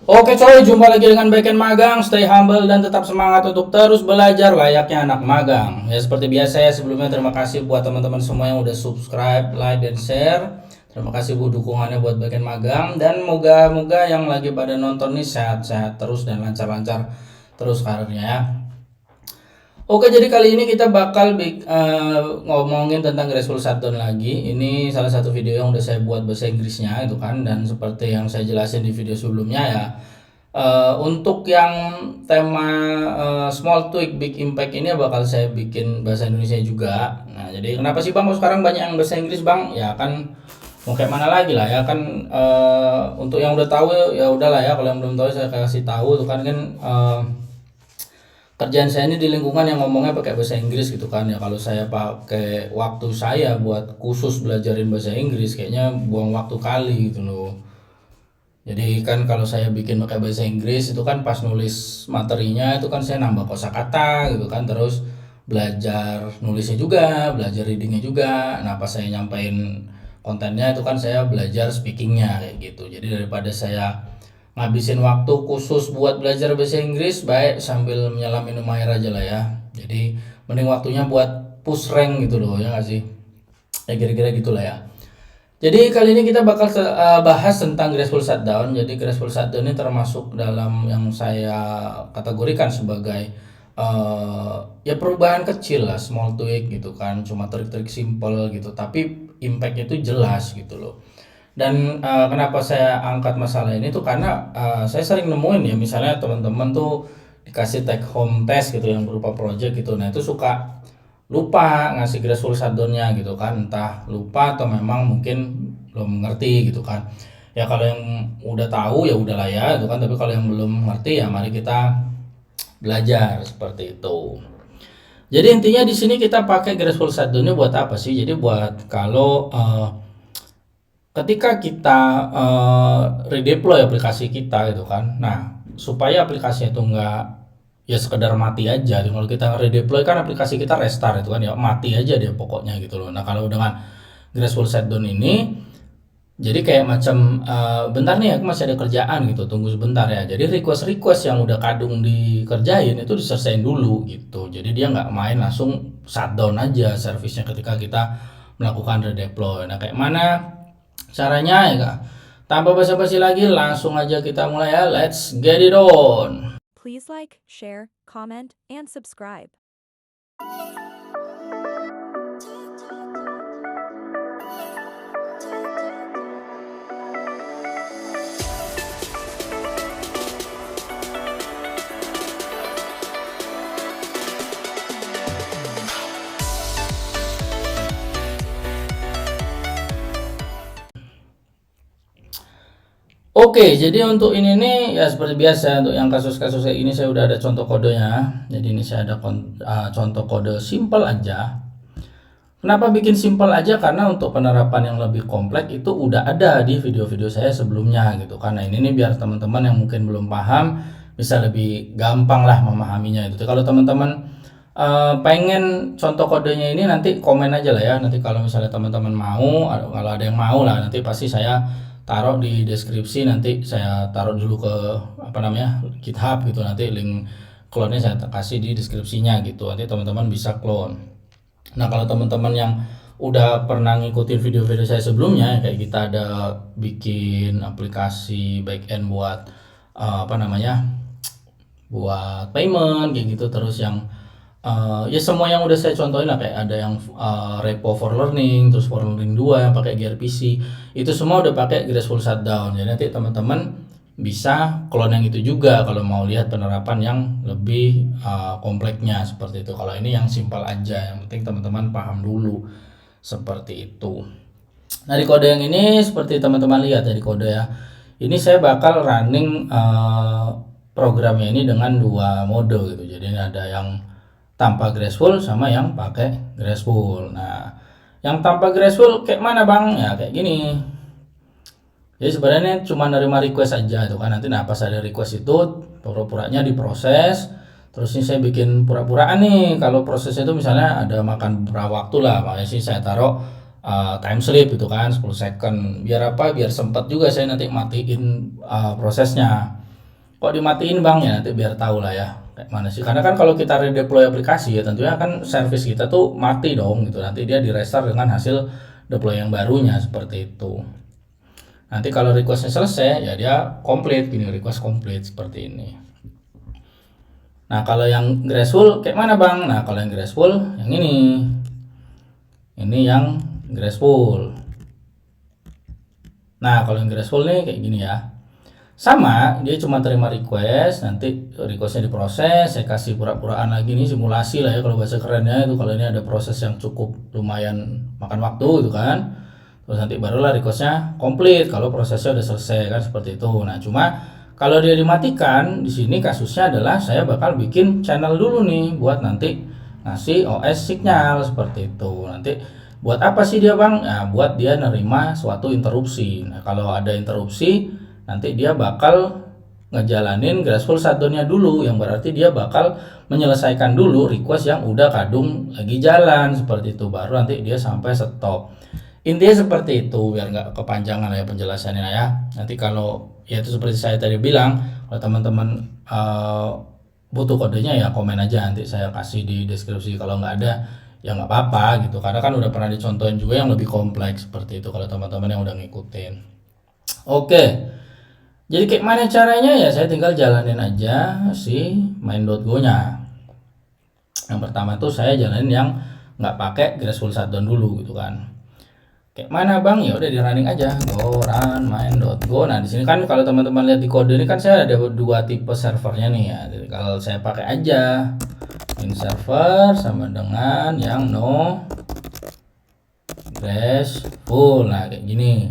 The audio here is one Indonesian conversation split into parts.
Oke coy, jumpa lagi dengan Backend Magang. Stay humble dan tetap semangat untuk terus belajar layaknya anak magang. Ya seperti biasa ya, sebelumnya terima kasih buat teman-teman semua yang udah subscribe, like, dan share. Terima kasih buat dukungannya buat Backend Magang. Dan moga-moga yang lagi pada nonton nih sehat-sehat terus dan lancar-lancar terus karirnya ya. Oke, jadi kali ini kita bakal ngomongin tentang graceful shutdown lagi. Ini salah satu video yang udah saya buat bahasa Inggrisnya itu kan, dan seperti yang saya jelasin di video sebelumnya ya. Untuk yang tema small tweak big impact ini bakal saya bikin bahasa Indonesia juga. Nah, jadi kenapa sih Bang kok sekarang banyak yang bahasa Inggris Bang? Ya kan mau kayak mana lagi lah ya kan, untuk yang udah tahu ya udahlah ya, kalau yang belum tahu saya kasih tahu tuh kan kerjaan saya ini di lingkungan yang ngomongnya pakai bahasa Inggris gitu kan ya. Kalau saya pakai waktu saya buat khusus belajarin bahasa Inggris kayaknya buang waktu kali gitu loh. Jadi kan kalau saya bikin pakai bahasa Inggris itu kan pas nulis materinya itu kan saya nambah kosakata gitu kan, terus belajar nulisnya juga, belajar readingnya juga. Nah pas saya nyampein kontennya itu kan saya belajar speakingnya kayak gitu. Jadi daripada saya ngabisin waktu khusus buat belajar bahasa Inggris, baik sambil menyelam minum air aja lah ya. Jadi mending waktunya buat push rank gitu loh ya nggak sih, ya kira-kira gitulah ya. Jadi kali ini kita bakal bahas tentang graceful shutdown. Jadi graceful shutdown ini termasuk dalam yang saya kategorikan sebagai ya perubahan kecil lah, small tweak gitu kan, cuma trik-trik simple gitu, tapi impactnya itu jelas gitu loh. Dan kenapa saya angkat masalah ini tuh karena saya sering nemuin ya, misalnya teman-teman tuh dikasih take home test gitu yang berupa project gitu. Nah, itu suka lupa ngasih graceful shutdown-nya gitu kan, entah lupa atau memang mungkin belum ngerti gitu kan. Ya kalau yang udah tahu ya udahlah ya itu kan, tapi kalau yang belum ngerti ya mari kita belajar seperti itu. Jadi intinya di sini kita pakai graceful shutdown-nya buat apa sih? Jadi buat kalau ketika kita redeploy aplikasi kita gitu kan, nah supaya aplikasi itu nggak ya sekedar mati aja. Kalau kita redeploy kan aplikasi kita restart itu kan ya mati aja dia pokoknya gitu loh. Nah kalau dengan graceful shutdown ini jadi kayak macam bentar nih aku masih ada kerjaan gitu, tunggu sebentar ya. Jadi request yang udah kadung dikerjain itu diselesaikan dulu gitu. Jadi dia nggak main langsung shutdown aja servisnya ketika kita melakukan redeploy. Nah kayak mana caranya ya kak? Tanpa basa-basi lagi langsung aja kita mulai ya. Let's get it on. Please like, share, comment, and subscribe. Oke, jadi untuk ini nih ya seperti biasa, untuk yang kasus-kasus kayak ini saya udah ada contoh kodenya. Jadi ini saya ada contoh kode simple aja. Kenapa bikin simple aja? Karena untuk penerapan yang lebih kompleks itu udah ada di video-video saya sebelumnya gitu. Karena ini nih biar teman-teman yang mungkin belum paham bisa lebih gampang lah memahaminya itu. Kalau teman-teman pengen contoh kodenya ini nanti komen aja lah ya. Nanti kalau misalnya teman-teman mau, kalau ada yang mau lah nanti pasti saya taruh di deskripsi, nanti saya taruh dulu ke apa namanya GitHub gitu, nanti link clone-nya saya kasih di deskripsinya gitu, nanti teman-teman bisa clone. Nah kalau teman-teman yang udah pernah ngikutin video-video saya sebelumnya kayak kita ada bikin aplikasi backend buat apa namanya buat payment kayak gitu, terus yang ya semua yang udah saya contohin lah, kayak ada yang repo for learning, terus for learning 2 yang pakai gRPC, itu semua udah pakai graceful shutdown. Jadi nanti teman-teman bisa clone yang itu juga kalau mau lihat penerapan yang lebih kompleksnya seperti itu. Kalau ini yang simpel aja, yang penting teman-teman paham dulu seperti itu. Nah di kode yang ini seperti teman-teman lihat dari kode ya, ini saya bakal running programnya ini dengan dua mode gitu. Jadi ada yang tanpa graceful sama yang pakai graceful. Nah, yang tanpa graceful kayak mana bang? Ya kayak gini. Jadi sebenarnya cuma nerima request aja itu kan, nanti nah pas ada request itu pura-puranya diproses. Terus ini saya bikin pura-puraan nih kalau prosesnya itu misalnya ada makan beberapa waktu lah, makanya sih saya taruh time sleep itu kan 10 second. Biar apa? Biar sempat juga saya nanti matiin prosesnya. Kok dimatiin bang ya, nanti biar tahu lah ya kayak mana sih, karena kan kalau kita redeploy aplikasi ya tentunya kan service kita tuh mati dong gitu, nanti dia di restart dengan hasil deploy yang barunya seperti itu. Nanti kalau requestnya selesai ya dia komplit gini, request komplit seperti ini. Nah kalau yang graceful kayak mana bang? Nah kalau yang graceful yang ini yang graceful. Nah kalau yang graceful nih kayak gini ya, sama dia cuma terima request, nanti requestnya diproses, saya kasih pura-puraan lagi nih, simulasi lah ya kalau bahasa kerennya itu, kalau ini ada proses yang cukup lumayan makan waktu gitu kan, terus nanti barulah requestnya komplit kalau prosesnya udah selesai kan seperti itu. Nah cuma kalau dia dimatikan di sini kasusnya adalah saya bakal bikin channel dulu nih buat nanti ngasih OS signal seperti itu. Nanti buat apa sih dia bang? Nah buat dia nerima suatu interupsi. Nah kalau ada interupsi nanti dia bakal ngejalanin graceful shutdown-nya dulu, yang berarti dia bakal menyelesaikan dulu request yang udah kadung lagi jalan seperti itu, baru nanti dia sampai stop. Intinya seperti itu biar nggak kepanjangan ya penjelasannya ya. Nanti kalau ya itu seperti saya tadi bilang, kalau teman-teman butuh kodenya ya komen aja, nanti saya kasih di deskripsi. Kalau nggak ada ya nggak apa-apa gitu, karena kan udah pernah dicontohin juga yang lebih kompleks seperti itu kalau teman-teman yang udah ngikutin. Oke. Jadi kayak mana caranya ya, saya tinggal jalanin aja si main.go-nya. Yang pertama tuh saya jalanin yang nggak pakai graceful shutdown dulu gitu kan. Kayak mana bang? Ya udah di running aja, go run main.go. Nah di sini kan kalau teman-teman lihat di kode ini kan saya ada dua tipe servernya nih ya. Jadi kalau saya pakai aja main server sama dengan yang no graceful. Nah kayak gini.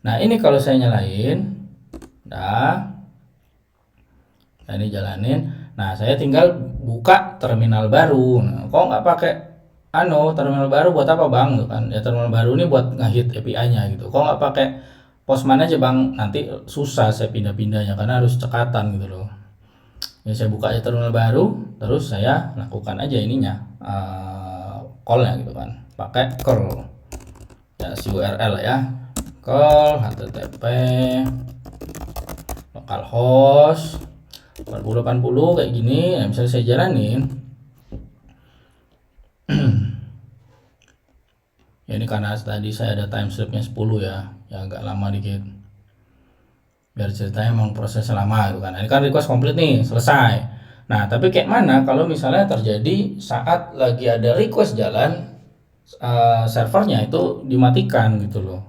Nah ini kalau saya nyalain, nah ini jalanin. Nah saya tinggal buka terminal baru. Nah, kok nggak pakai terminal baru buat apa bang? Tuh kan ya, terminal baru ini buat ngehit API-nya gitu. Kok nggak pakai Postman aja bang? Nanti susah saya pindah-pindahnya karena harus cekatan gitu loh. Ya saya buka aja terminal baru, terus saya lakukan aja ininya call-nya gitu kan, pakai curl ya, si URL ya, curl http localhost 4080 kayak gini. Nah, misalnya saya jalanin ya ini karena tadi saya ada timestampnya 10 ya agak lama dikit biar ceritanya emang prosesnya lama gitu kan. Nah, ini kan request komplit nih, selesai. Nah tapi kayak mana kalau misalnya terjadi saat lagi ada request jalan, servernya itu dimatikan gitu loh.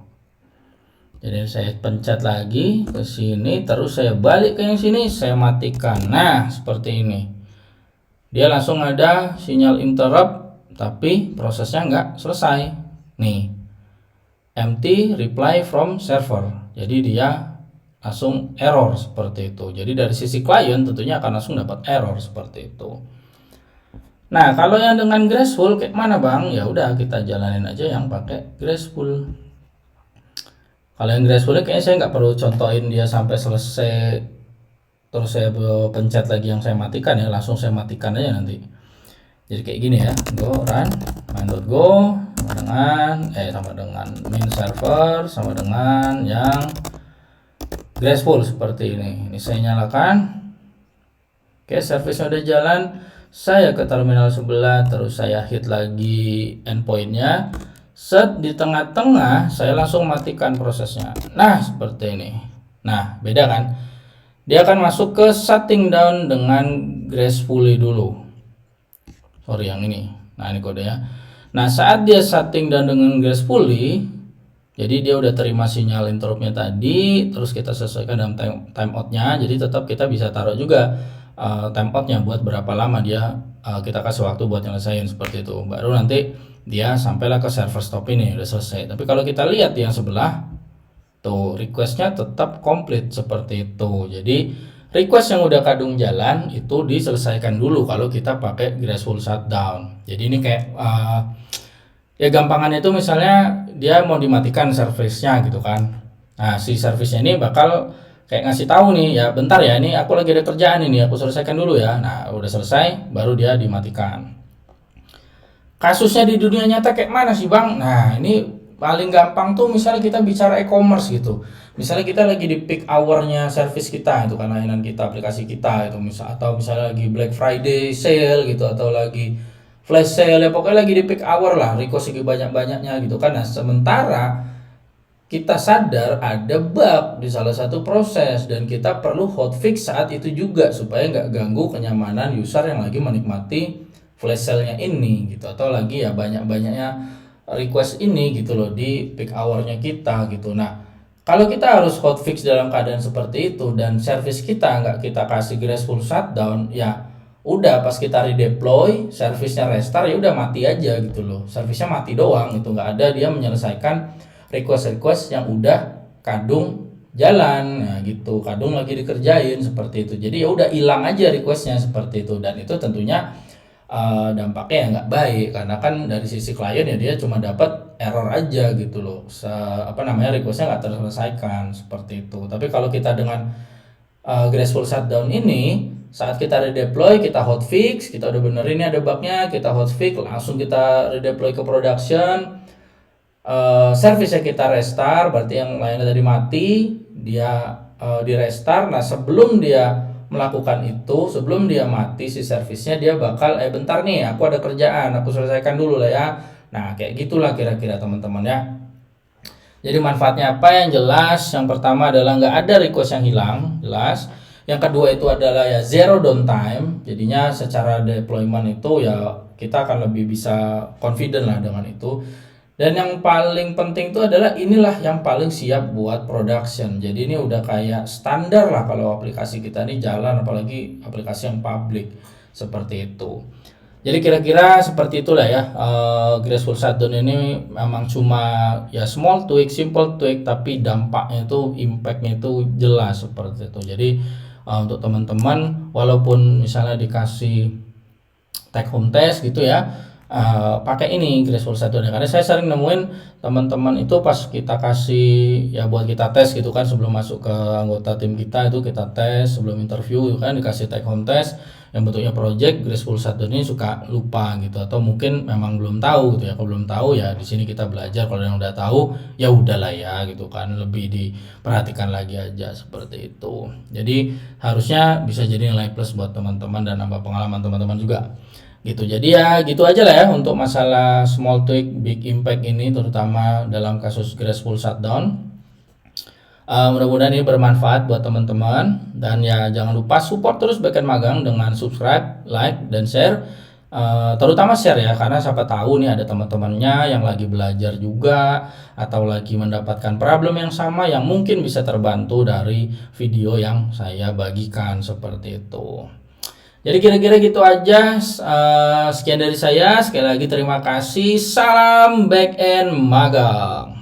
Jadi saya pencet lagi ke sini, terus saya balik ke yang sini, saya matikan. Nah seperti ini, dia langsung ada sinyal interrupt, tapi prosesnya nggak selesai. Nih, empty reply from server. Jadi dia langsung error seperti itu. Jadi dari sisi klien tentunya akan langsung dapat error seperti itu. Nah kalau yang dengan graceful kayak mana bang? Ya udah kita jalanin aja yang pakai graceful. Kalau yang graceful kayaknya saya nggak perlu contohin dia sampai selesai terus saya pencet lagi yang saya matikan ya, langsung saya matikan aja nanti. Jadi kayak gini ya, go run main.go sama dengan main server sama dengan yang graceful seperti ini. Ini saya nyalakan. Oke, service udah jalan. Saya ke terminal sebelah, terus saya hit lagi endpointnya. Set di tengah-tengah, saya langsung matikan prosesnya. Nah, seperti ini. Nah, beda kan? Dia akan masuk ke shutting down dengan gracefully dulu. Sorry yang ini. Nah, ini kodenya. Nah, saat dia shutting down dengan gracefully, jadi dia udah terima sinyal interruptnya tadi, terus kita sesuaikan dengan timeoutnya. Jadi tetap kita bisa taruh juga timeoutnya buat berapa lama dia kita kasih waktu buat nyelesain seperti itu. Baru nanti dia sampailah ke server stop ini udah selesai. Tapi kalau kita lihat yang sebelah tuh requestnya tetap komplit seperti itu. Jadi request yang udah kadung jalan itu diselesaikan dulu kalau kita pakai graceful shutdown. Jadi ini kayak ya gampangannya itu misalnya dia mau dimatikan service-nya gitu kan. Nah si service-nya ini bakal kayak ngasih tahu nih ya, bentar ya, ini aku lagi ada kerjaan ini, aku selesaikan dulu ya. Nah udah selesai baru dia dimatikan. Kasusnya di dunia nyata kayak mana sih bang? Nah ini paling gampang tuh misalnya kita bicara e-commerce gitu. Misalnya kita lagi di peak hour-nya service kita itu kan layanan kita, aplikasi kita itu atau misalnya lagi Black Friday sale gitu atau lagi flash sale ya pokoknya lagi di peak hour lah, request lagi banyak-banyaknya gitu kan. Nah, sementara kita sadar ada bug di salah satu proses dan kita perlu hotfix saat itu juga supaya nggak ganggu kenyamanan user yang lagi menikmati flash sale-nya ini gitu atau lagi ya banyak-banyaknya request ini gitu loh di peak hour-nya kita gitu. Nah, kalau kita harus hotfix dalam keadaan seperti itu dan service kita nggak kita kasih graceful shutdown, ya udah pas kita redeploy, service-nya restart ya udah mati aja gitu loh. Service-nya mati doang gitu, nggak ada dia menyelesaikan request-request yang udah kadung jalan, nah gitu kadung lagi dikerjain seperti itu. Jadi ya udah hilang aja requestnya seperti itu dan itu tentunya dampaknya ya nggak baik karena kan dari sisi klien ya dia cuma dapat error aja gitu loh, requestnya nggak terselesaikan seperti itu. Tapi kalau kita dengan graceful shutdown ini saat kita redeploy, kita hotfix, kita udah benerin ini ada bugnya, kita hotfix langsung kita redeploy ke production, service-nya kita restart, berarti yang lainnya tadi mati dia di restart. Nah, sebelum dia melakukan itu, sebelum dia mati si servisnya dia bakal bentar nih aku ada kerjaan, aku selesaikan dulu lah ya. Nah, kayak gitulah kira-kira teman-teman ya. Jadi manfaatnya apa yang jelas? Yang pertama adalah nggak ada request yang hilang, jelas. Yang kedua itu adalah ya zero downtime. Jadinya secara deployment itu ya kita akan lebih bisa confident lah dengan itu. Dan yang paling penting itu adalah inilah yang paling siap buat production. Jadi ini udah kayak standar lah kalau aplikasi kita ini jalan, apalagi aplikasi yang public seperti itu. Jadi kira-kira seperti itulah ya. Graceful Shutdown ini memang cuma ya small tweak, simple tweak, tapi dampaknya itu, impactnya itu jelas seperti itu. Jadi untuk teman-teman walaupun misalnya dikasih take home test gitu ya, pakai ini Graceful Shutdown ya. Karena saya sering nemuin teman-teman itu pas kita kasih ya buat kita tes gitu kan, sebelum masuk ke anggota tim kita itu kita tes sebelum interview gitu kan, dikasih take home test yang bentuknya project. Graceful Shutdown ini suka lupa gitu atau mungkin memang belum tahu gitu ya. Kalau belum tahu ya di sini kita belajar, kalau yang udah tahu ya udahlah ya gitu kan, lebih diperhatikan lagi aja seperti itu. Jadi harusnya bisa jadi nilai plus buat teman-teman dan nambah pengalaman teman-teman juga gitu. Jadi ya gitu aja lah ya untuk masalah small tweak big impact ini, terutama dalam kasus Graceful Shutdown. Mudah-mudahan ini bermanfaat buat teman-teman dan ya jangan lupa support terus Backend Magang dengan subscribe, like, dan share. Terutama share ya, karena siapa tahu nih ada teman-temannya yang lagi belajar juga atau lagi mendapatkan problem yang sama yang mungkin bisa terbantu dari video yang saya bagikan seperti itu. Jadi kira-kira gitu aja. Sekian dari saya. Sekali lagi terima kasih. Salam Backend Magang.